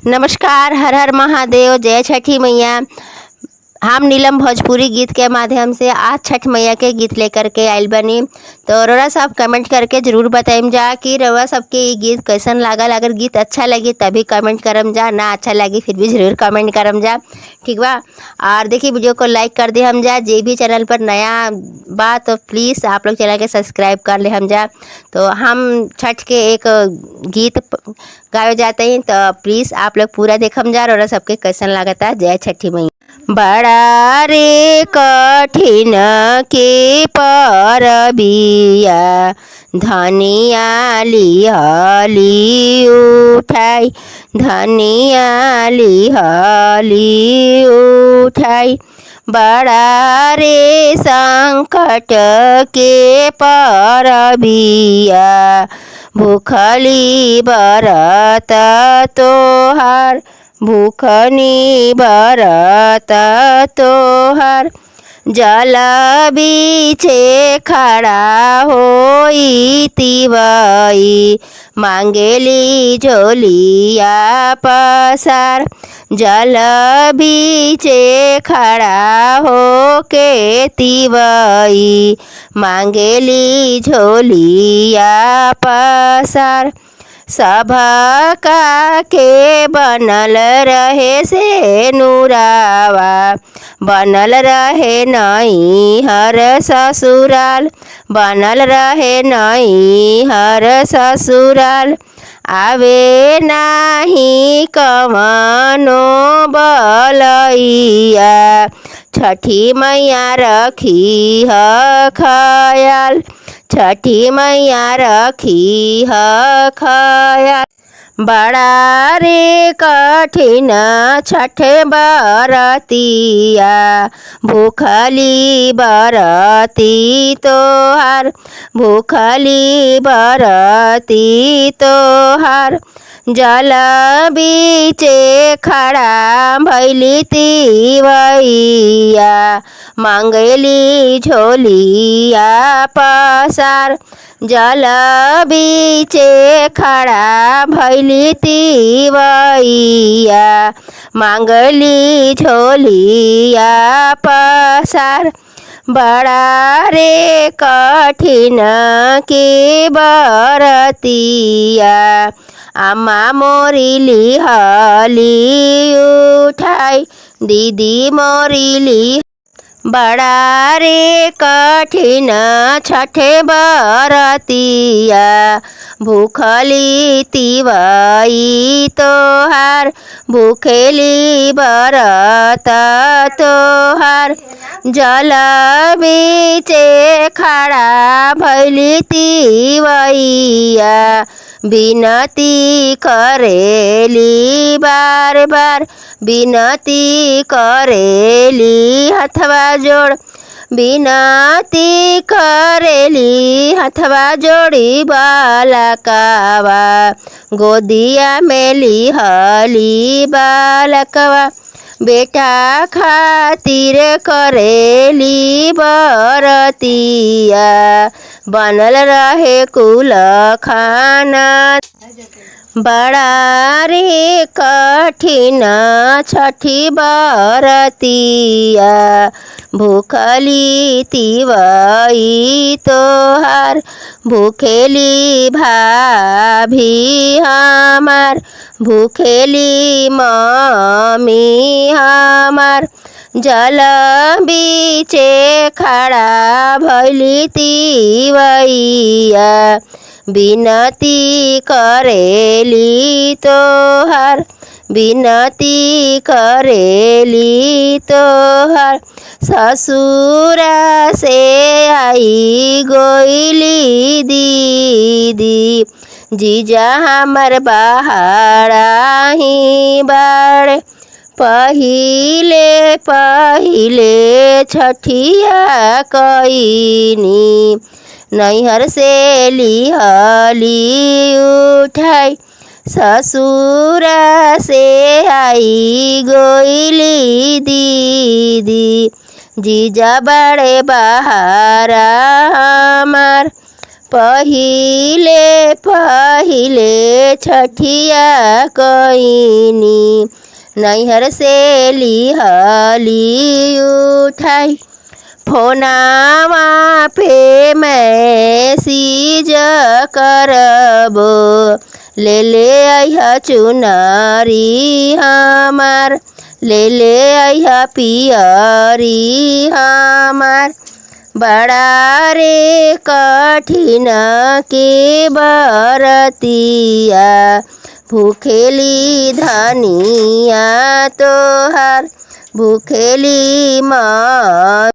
नमस्कार, हर हर महादेव, जय छठी मैया। हम नीलम भोजपुरी गीत के माध्यम से आज छठ मैया के गीत लेकर के आइल बनी। तो रउआ सब कमेंट करके ज़रूर बताइम जा कि रउआ सबके ये गीत कैसन लागल। अगर गीत अच्छा लगी तभी कमेंट करम जा, ना अच्छा लगी फिर भी ज़रूर कमेंट करम जा, ठीक बा। और देखिए वीडियो को लाइक कर दे हम जा। जे भी चैनल पर नया बा तो प्लीज़ आप लोग चैनल के सब्सक्राइब कर ले हम जा। तो हम छठ के एक गीत गावे जाते हैं, तो प्लीज़ आप लोग पूरा देखम जा और सबके कैसन लागता। जय छठी मैया। बड़ा रे कठिन के परबिया धनिया लिहली उठाई, धनिया लिहली उठाई। बड़ा रे संकट के परबिया भूखली बरत तोहार, भूखनी बरत तोहार। जल बीचे खड़ा होई तिवई मांगेली झोलिया पसार। जल बीचे खड़ा हो के तिवई मांगेली झोलिया पसार। सभा के बनल रहे से नूरावा, बनल रहे नई हर ससुराल, बनल रहे नई हर ससुराल। आवे नाही कवनो बलैया छठी मैया रखी ह खयाल, छठी मैया रखी ह खयाल। बड़ा रे कठिन छठ बरतिया भूखली बरती तोहार, भूखली बरती तोहार। जल बीचे खड़ा भैली तिवैया मांगली झोलिया पसार। जल बीचे खड़ा भैली तिवैया मांगली झोलिया पसार। बड़ा रे कठिन के बरतिया अम्मा मोरी लिहली उठाई, दीदी मोरी ली। बड़ा रे कठिन छठ बरतिया भूखली तिवई तोहार, भूखेली बरत तोहार। जल बीचे खड़ा भैली तिवैया विनती करेली बार बार, विनती करेली हथवा जोड़, विनती करेली हथवा जोड़ी बालकवा गोदिया में लिहली बालकवा। बेटा खातिर करेली बरतिया बनल रहे कुल खाना। बड़ा रे कठिन छठी बरतिया भूखली तिवई तोहार, भूखेली भाभी हमार, भूखेली मम्मी हमार। जल बीचे खड़ा भैली तिवैया विनती करेली तोहार, विनती करेली तोहार। ससुर से आई गोइली दीदी, जीजा हमर बहारा ही बाड़े। पहिले पहिले छठिया कईनी नैहर से लिहली उठाई, ससुर से आई गोइली दीदी, जीजा बड़े बहारा हमार। पहिले पहिले छठिया कईनी नैहर से लिहली उठाई फोनावा पे मैसेज करबो ले अइहा चुनरी हमार ले अइहा पियरी हमार बड़ा रे कठिन के बरतिया भूखेली धनिया तोहार भूखेली माँ।